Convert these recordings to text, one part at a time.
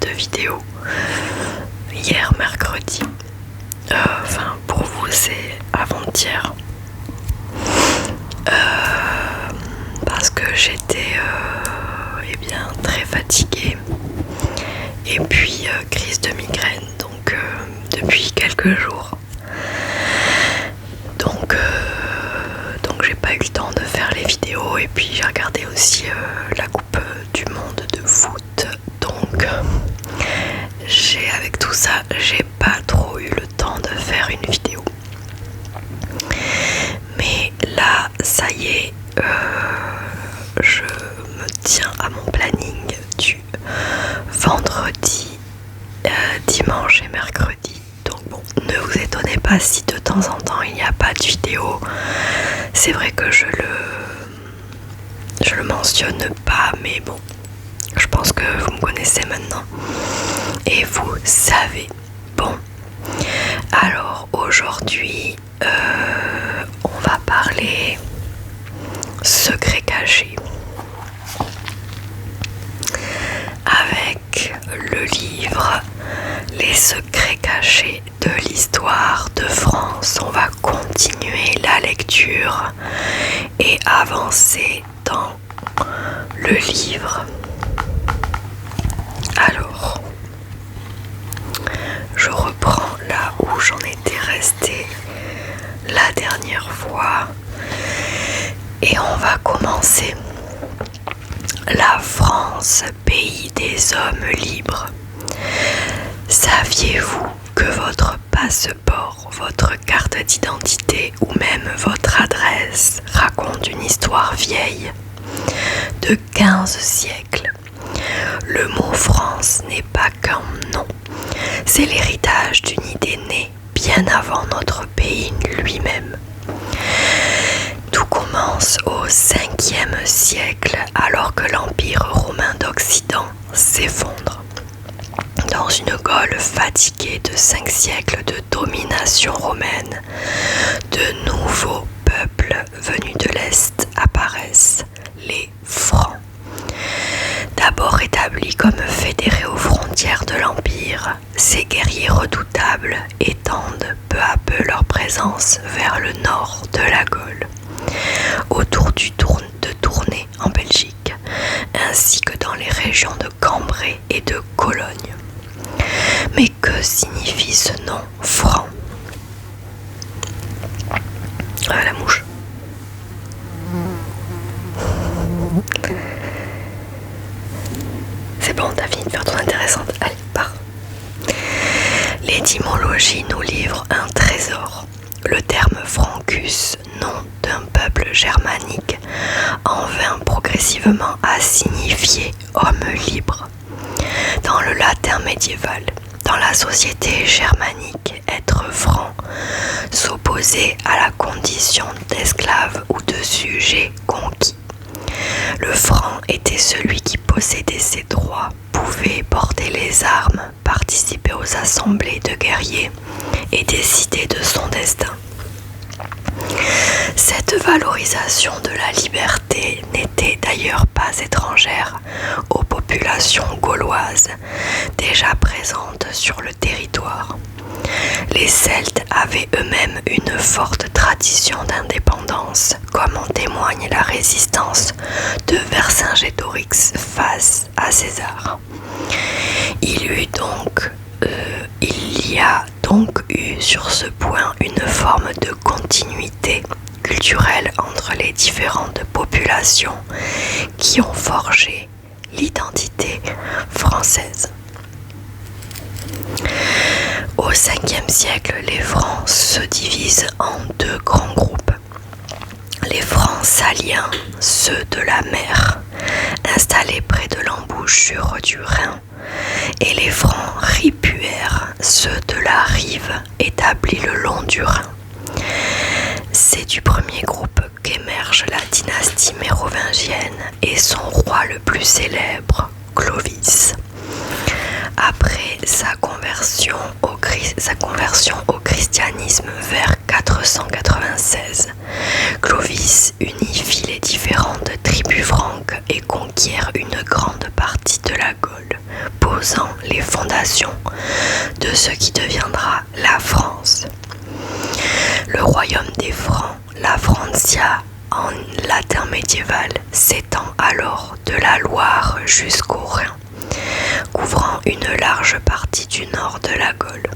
de vidéo hier mercredi. Pour vous c'est avant-hier. Parce que j'étais très fatiguée. Et puis crise de migraine depuis quelques jours. Donc j'ai pas eu le temps de faire les vidéos, et puis j'ai regardé aussi la coupe du monde de foot. Donc avec tout ça, j'ai pas trop eu le temps de faire une vidéo. Mais là, ça y est, je me tiens à mon planning du vendredi, dimanche et mercredi. Donc bon, ne vous étonnez pas si de temps en temps il n'y a pas de vidéo. C'est vrai que je le mentionne pas, mais bon, je pense que vous me connaissez maintenant et vous savez. Bon, alors aujourd'hui on va parler secret caché avec le livre Les secrets cachés de l'histoire de France. On va continuer la lecture et avancer dans le livre. Alors, je reprends là où j'en étais restée la dernière fois et on va commencer. La France, pays des hommes libres. Saviez-vous que votre passeport, votre carte d'identité ou même votre adresse raconte une histoire vieille de 15 siècles? Le mot France n'est pas qu'un nom, c'est l'héritage d'une idée née bien avant notre pays lui-même. Tout commence au 5e siècle, alors que l'Empire romain d'Occident s'effondre. Dans une Gaule fatiguée de 5 siècles de domination romaine, de nouveaux peuples venus de l'Est apparaissent, les Francs. D'abord établis comme fédérés aux frontières de l'Empire, ces guerriers redoutables étendent peu à peu leur présence vers le nord de la Gaule, autour de Tournai en Belgique, ainsi que dans les régions de Cambrai et de Cologne. Mais que signifie ce nom franc? Ah, la mouche. C'est bon, t'as fini de faire ton intéressante. Allez, pars. L'étymologie nous livre un trésor. Le terme francus, nom d'un peuple germanique, en vint progressivement à signifier homme libre. Dans le latin médiéval, dans la société germanique, être franc s'opposait à la condition d'esclave ou de sujet conquis. Le franc était celui qui possédait ses droits, pouvait porter les armes, participer aux assemblées de guerriers et décider de son destin. Cette valorisation de la liberté n'était d'ailleurs pas étrangère aux populations gauloises déjà présentes sur le territoire. Les Celtes avaient eux-mêmes une forte tradition d'indépendance, comme en témoigne la résistance de Vercingétorix face à César. Il y a donc eu sur ce point une forme de continuité culturelle entre les différentes populations qui ont forgé l'identité française. Au 5e siècle, les Francs se divisent en deux grands groupes. Les Francs saliens, ceux de la mer, installés près de l'embouchure du Rhin, et les Francs ripuaires, ceux de la rive, établis le long du Rhin. C'est du premier groupe qu'émerge la dynastie mérovingienne et son roi le plus célèbre, Clovis. Après sa conversion au christianisme vers 496, Clovis unifie les différentes tribus franques et conquiert une grande partie de la Gaule, posant les fondations de ce qui deviendra la France. Le royaume des Francs, la Francia en latin médiéval, s'étend alors de la Loire jusqu'au Rhin, couvrant une large partie du nord de la Gaule.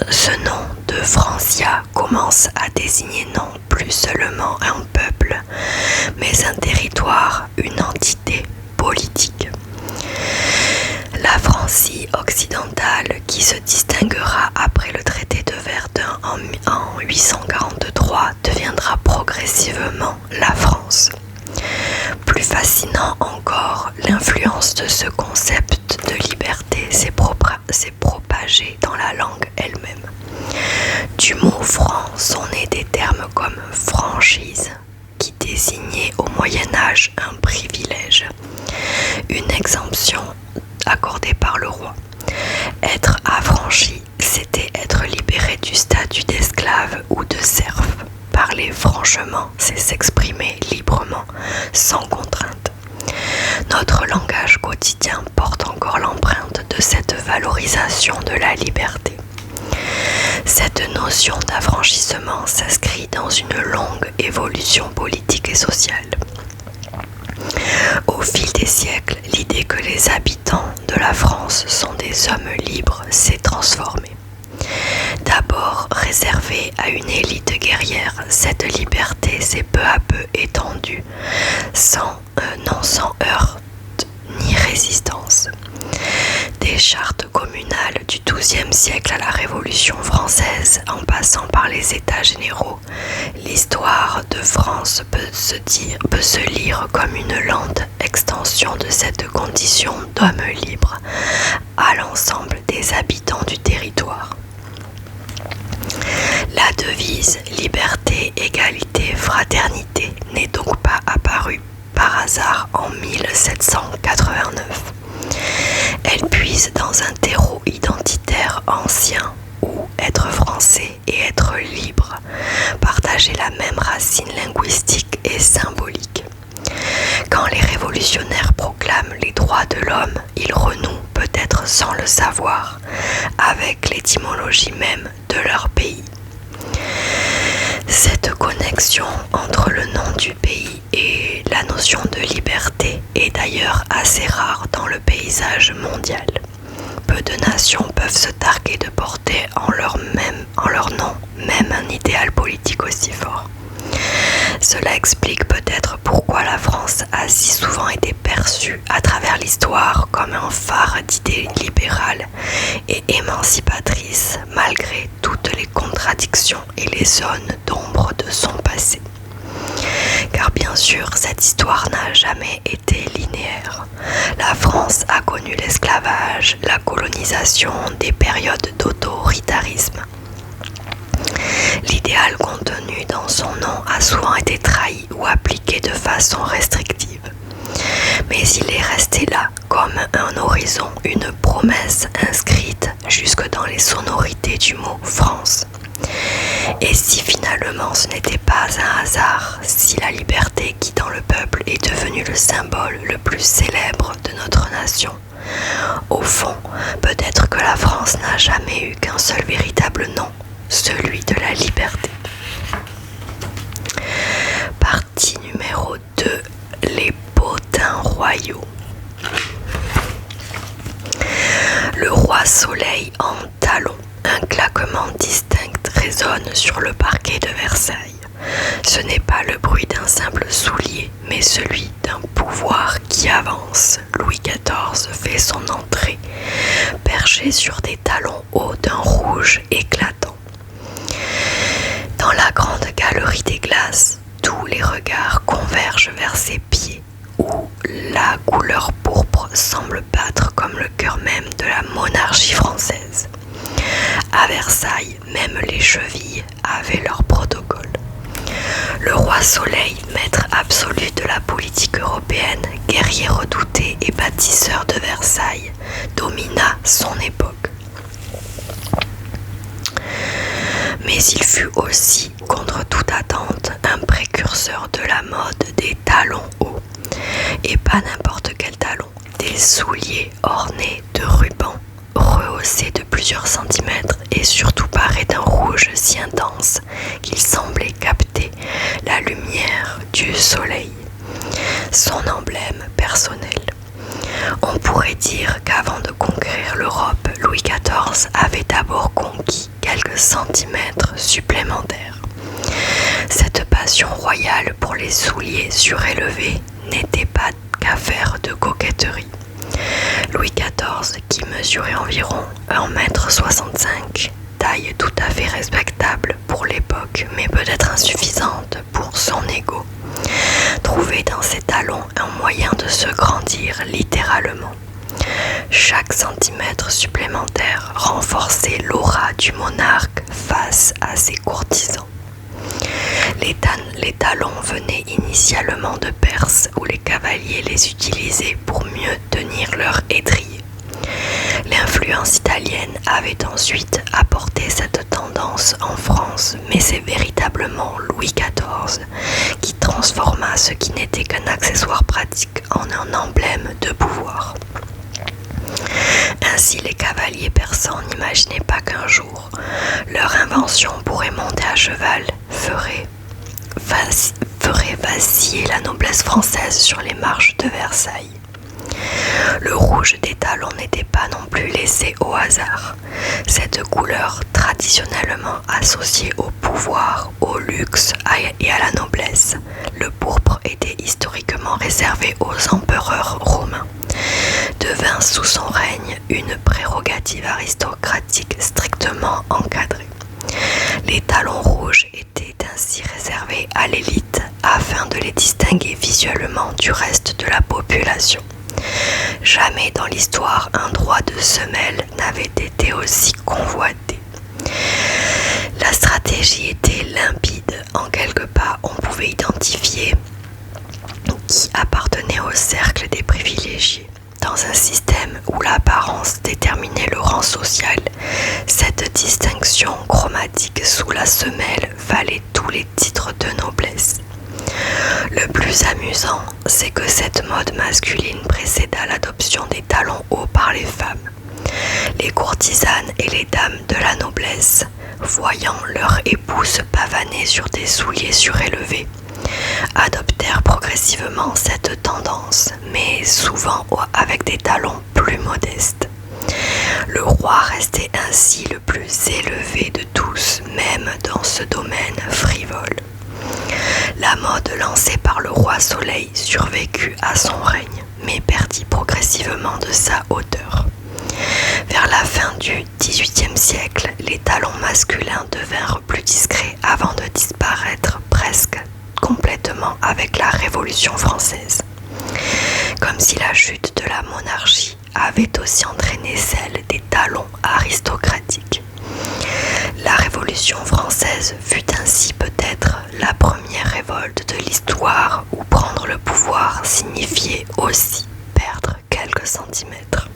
Ce nom de Francia commence à désigner non plus seulement un peuple, mais un territoire, une entité politique. La Francie occidentale, qui se distinguera après le traité de Verdun en 843, deviendra progressivement la France. Plus fascinant encore, l'influence de ce concept de liberté s'est propagée dans la langue elle-même. Du mot franc sont nés des termes comme franchise, qui désignait au Moyen-Âge un privilège, une exemption accordée par le roi. Être affranchi, c'était être libéré du statut d'esclave ou de serf. Parler franchement, c'est s'exprimer librement, sans contrainte. Notre langage quotidien porte encore l'empreinte de cette valorisation de la liberté. Cette notion d'affranchissement s'inscrit dans une longue évolution politique et sociale. Au fil des siècles, l'idée que les habitants de la France sont des hommes libres s'est transformée. D'abord réservée à une élite guerrière, cette liberté s'est peu à peu étendue, non sans heurts ni résistance. Des chartes communales du XIIe siècle à la Révolution française, en passant par les États généraux, l'histoire de France peut se lire comme une lente extension de cette condition d'homme libre à l'ensemble des habitants du territoire. La devise liberté, égalité, fraternité n'est donc pas apparue par hasard en 1789. Elle puise dans un terreau identitaire ancien où être français et être libre partageaient la même racine linguistique et symbolique. Quand les révolutionnaires proclament les droits de l'homme, ils renouent, peut-être sans le savoir, avec l'étymologie même de leur pays. Cette connexion entre le nom du pays et la notion de liberté est d'ailleurs assez rare dans le paysage mondial. Peu de nations peuvent se targuer de porter en leur nom même un idéal politique aussi fort. Cela explique peut-être pourquoi la France a si souvent été perçue à travers l'histoire comme un phare d'idées libérales et émancipatrices malgré toutes les contradictions et les zones d'ombre de son passé. Car bien sûr, cette histoire n'a jamais été linéaire. La France a connu l'esclavage, la colonisation, des périodes d'autoritarisme. L'idéal contenu dans son nom a souvent été trahi ou appliqué de façon restrictive. Mais il est resté là, comme un horizon, une promesse inscrite jusque dans les sonorités du mot France. Et si finalement ce n'était pas un hasard, si la liberté qui dans le peuple est devenue le symbole le plus célèbre de notre nation, au fond, peut-être que la France n'a jamais eu qu'un seul véritable nom, celui de la liberté. Partie numéro 2, les potins royaux. Le roi Soleil en talons, un claquement distinct résonne sur le parquet de Versailles. Ce n'est pas le bruit d'un simple soulier, mais celui d'un pouvoir qui avance. Louis XIV fait son entrée, perché sur des talons hauts d'un rouge éclatant. Dans la grande galerie des glaces, tous les regards convergent vers ses pieds, où la couleur pourpre semble battre comme le cœur même de la monarchie française. À Versailles, même les chevilles avaient leur protocole. Le roi Soleil, maître absolu de la politique européenne, guerrier redouté et bâtisseur de Versailles, domina son époque. Mais il fut aussi, contre toute attente, un précurseur de la mode des talons hauts. Et pas n'importe quel talon, des souliers ornés de rubans, rehaussés de plusieurs centimètres et surtout parés d'un rouge si intense qu'il semblait capter la lumière du soleil. Son emblème personnel. On pourrait dire qu'avant de conquérir l'Europe, Louis XIV avait d'abord conquis quelques centimètres supplémentaires. Cette passion royale pour les souliers surélevés n'était pas qu'affaire de coquetterie. Louis XIV, qui mesurait environ 1,65 m, taille tout à fait respectable pour l'époque, mais peut-être insuffisante pour son ego, trouvait dans ses talons un moyen de se grandir littéralement. Chaque centimètre supplémentaire renforçait l'aura du monarque face à ses courtisans. Les talons venaient initialement de Perse, où les cavaliers les utilisaient pour mieux tenir leur étrier. L'influence italienne avait ensuite apporté cette tendance en France, mais c'est véritablement Louis XIV qui transforma ce qui n'était qu'un accessoire pratique en un emblème de pouvoir. Ainsi, les cavaliers persans n'imaginaient pas qu'un jour, leur invention pourrait monter à cheval ferait vaciller la noblesse française sur les marches de Versailles. Le rouge des talons n'était pas non plus laissé au hasard. Cette couleur traditionnellement associée au pouvoir, au luxe et à la noblesse, le pourpre était historiquement réservé aux empereurs romains, devint sous son règne une prérogative aristocratique strictement encadrée. Les talons rouges étaient ainsi réservés à l'élite afin de les distinguer visuellement du reste de la population. Jamais dans l'histoire un droit de semelle n'avait été aussi convoité. La stratégie était limpide. En quelques pas, on pouvait identifier qui appartenait au cercle des privilégiés. Dans un système où l'apparence déterminait le rang social, cette distinction chromatique sous la semelle valait tous les titres de noblesse. Le plus amusant, c'est que cette mode masculine précéda l'adoption des talons hauts par les femmes. Les courtisanes et les dames de la noblesse, voyant leur époux se pavaner sur des souliers surélevés, adoptèrent progressivement cette tendance, mais souvent avec des talons plus modestes. Le roi restait ainsi le plus élevé de tous, même dans ce domaine frivole. La mode lancée par le roi Soleil survécut à son règne, mais perdit progressivement de sa hauteur. Vers la fin du XVIIIe siècle, les talons masculins devinrent plus discrets avant de disparaître presque complètement avec la Révolution française. Comme si la chute de la monarchie avait aussi entraîné celle des talons aristocratiques. La Révolution française fut ainsi peut-être la première révolte de l'histoire où prendre le pouvoir signifiait aussi perdre quelques centimètres.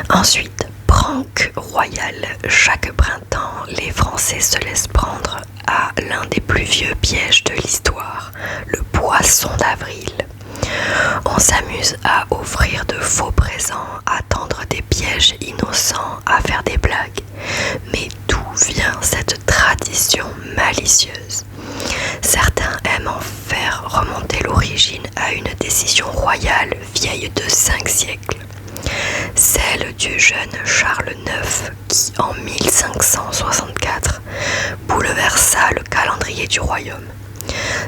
Ensuite, prank royal. Chaque printemps, les Français se laissent prendre à l'un des plus vieux pièges de l'histoire, le poisson d'avril. On s'amuse à offrir de faux présents, à tendre des pièges innocents, à faire des blagues. Mais d'où vient cette tradition malicieuse ? Certains aiment en faire remonter l'origine à une décision royale vieille de 5 siècles. Celle du jeune Charles IX qui, en 1564, bouleversa le calendrier du royaume.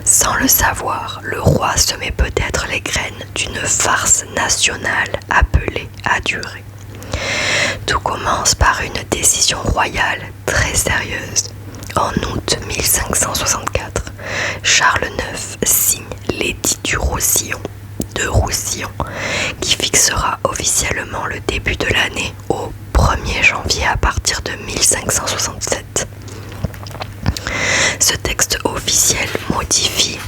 Sans le savoir, le roi semait peut-être les graines d'une farce nationale appelée à durer. Tout commence par une décision royale très sérieuse. En août 1564, Charles IX signe l'édit de Roussillon, qui fixera officiellement le début de l'année au 1er janvier à partir de 1567. Ce texte officiel modifie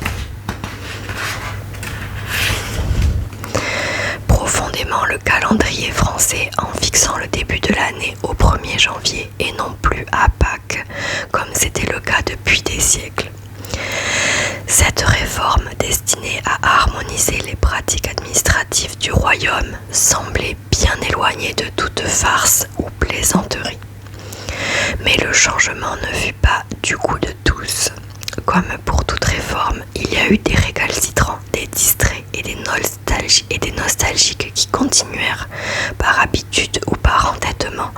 profondément le calendrier français en fixant le début de l'année au 1er janvier et non plus à Pâques, comme c'était le cas depuis des siècles. Cette réforme destinée à harmoniser les pratiques administratives du royaume semblait bien éloignée de toute farce ou plaisanterie. Mais le changement ne fut pas du goût de tous. Comme pour toute réforme, il y a eu des récalcitrants, des distraits et des nostalgiques qui continuèrent, par habitude ou par entêtement,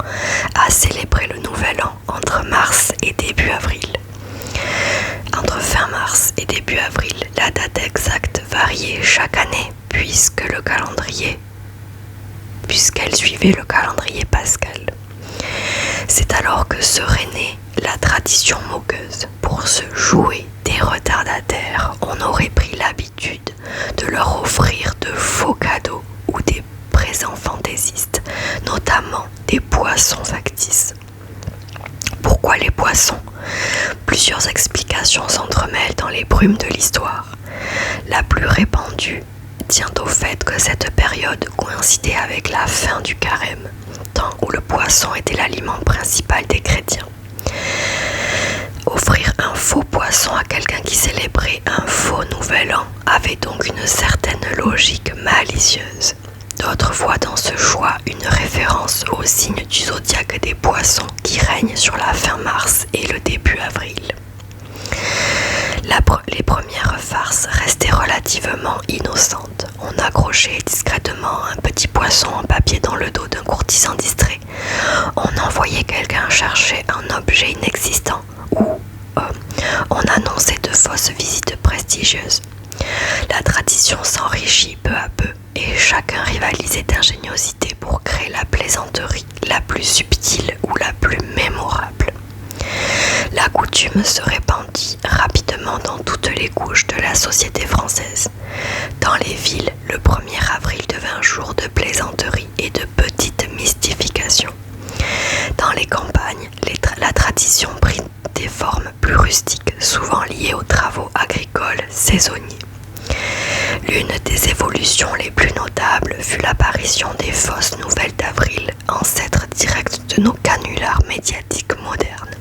à célébrer le nouvel an entre mars et début avril. Entre fin mars et début avril, la date exacte variait chaque année puisqu'elle suivait le calendrier pascal. C'est alors que serait née la tradition moqueuse. Pour se jouer des retardataires, on aurait pris l'habitude de leur offrir de faux cadeaux ou des présents fantaisistes, notamment des poissons factices. Pourquoi les poissons ? Plusieurs explications s'entremêlent dans les brumes de l'histoire. La plus répandue tient au fait que cette période coïncidait avec la fin du carême, temps où le poisson était l'aliment principal des chrétiens. Offrir un faux poisson à quelqu'un qui célébrait un faux nouvel an avait donc une certaine logique malicieuse. D'autres voient dans ce choix une référence au signe du zodiaque des poissons qui règne sur la fin mars et le début avril. Les premières farces restaient relativement innocentes. On accrochait discrètement un petit poisson en papier dans le dos d'un courtisan distrait. On envoyait quelqu'un chercher un objet inexistant ou on annonçait de fausses visites prestigieuses. La tradition s'enrichit peu à peu et chacun rivalisait d'ingéniosité pour créer la plaisanterie la plus subtile ou la plus mémorable. La coutume se répandit rapidement dans toutes les couches de la société française. Dans les villes, le 1er avril devint jour de plaisanterie et de petites mystifications. Dans les campagnes, la tradition prit des formes plus rustiques, souvent liées aux travaux agricoles saisonniers. L'une des évolutions les plus notables fut l'apparition des fausses nouvelles d'avril, ancêtres directs de nos canulars médiatiques modernes.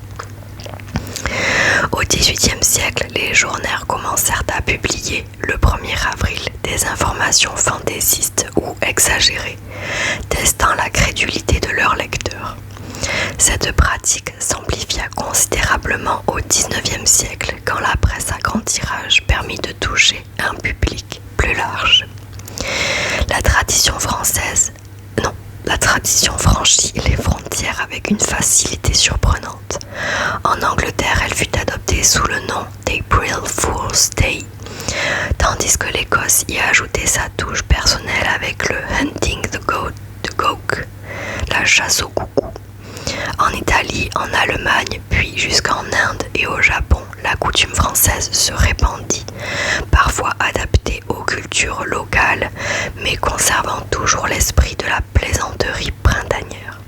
Au XVIIIe siècle, les journaux commencèrent à publier, le 1er avril, des informations fantaisistes ou exagérées, testant la crédulité de leurs lecteurs. Cette pratique s'amplifia considérablement au XIXe siècle, quand la presse à grand tirage permit de toucher un public plus large. La tradition franchit les frontières avec une facilité surprenante. En Angleterre, elle fut adoptée sous le nom d'April Fool's Day, tandis que l'Écosse y a ajouté sa touche personnelle avec le Hunting the Gowk, la chasse au coucou. En Italie, en Allemagne, puis jusqu'en Inde et au Japon, la coutume française se répandit, parfois adaptée aux cultures locales, mais conservant toujours l'esprit de la plaisanterie printanière.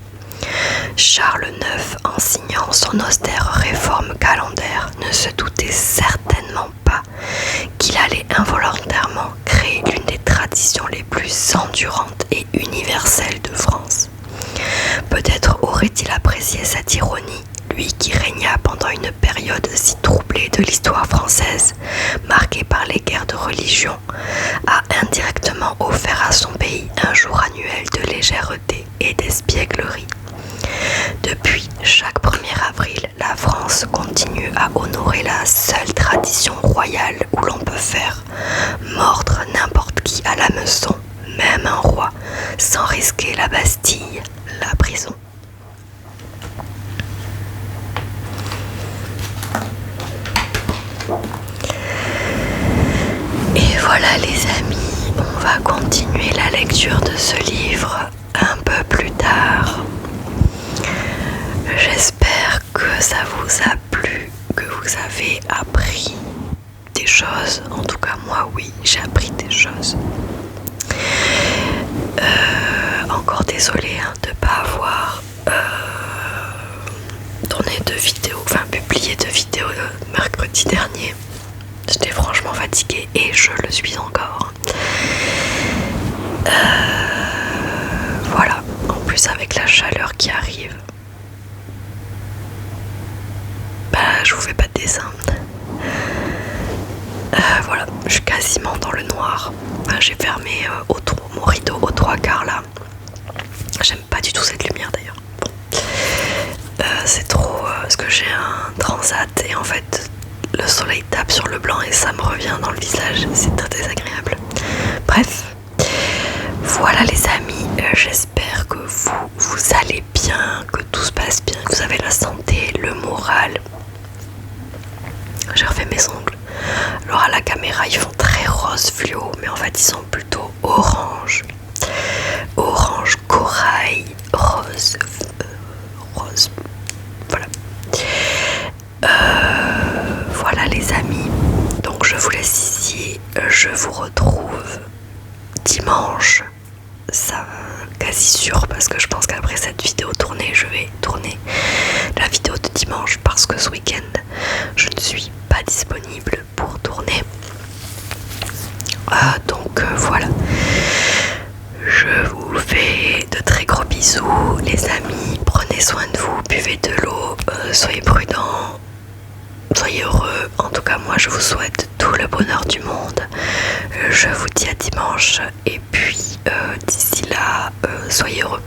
Charles IX, en signant son austère réforme calendaire, ne se doutait certainement pas qu'il allait involontairement créer l'une des traditions les plus endurantes et universelles de France. Peut-être aurait-il apprécié cette ironie, lui qui régna pendant une période si troublée de l'histoire française, marquée par les guerres de religion, a indirectement offert à son pays un jour annuel de légèreté et d'espièglerie. Depuis chaque 1er avril, la France continue à honorer la seule tradition royale où l'on peut faire mordre n'importe qui à l'hameçon, même un roi, sans risquer la Bastille, la prison. Et voilà les amis, on va continuer la lecture de ce livre un peu plus tard. J'espère que ça vous a plu, que vous avez appris des choses. En tout cas moi oui, j'ai appris des choses. Encore désolée de ne pas avoir publié de vidéos mercredi dernier. J'étais franchement fatiguée et je le suis encore. Voilà, en plus avec la chaleur qui arrive, je vous fais pas de dessin. quasiment dans le noir. J'ai fermé mon rideau aux 3/4 là. J'aime pas du tout cette lumière d'ailleurs. Bon. C'est trop... parce que j'ai un transat et en fait le soleil tape sur le blanc et ça me revient dans le visage. C'est très désagréable. Bref. Voilà les amis, j'espère que vous allez bien, que tout se passe bien, que vous avez la santé, le moral. J'ai refait mes ongles. Alors à la caméra ils font très rose fluo, mais en fait ils sont plutôt orange. Orange, corail, rose, rose. Voilà. Voilà les amis. Donc je vous laisse ici. Je vous retrouve dimanche. Ça quasi sûr parce que je pense qu'après cette vidéo tournée, je vais tourner la vidéo de dimanche parce que ce week-end, je ne suis pas disponible pour tourner. Donc voilà. Je vous fais de très gros bisous les amis. Prenez soin de vous, buvez de l'eau, soyez prudents, soyez heureux. En tout cas moi je vous souhaite tout le bonheur du monde. Je vous dis à dimanche et puis d'ici là soyez heureux.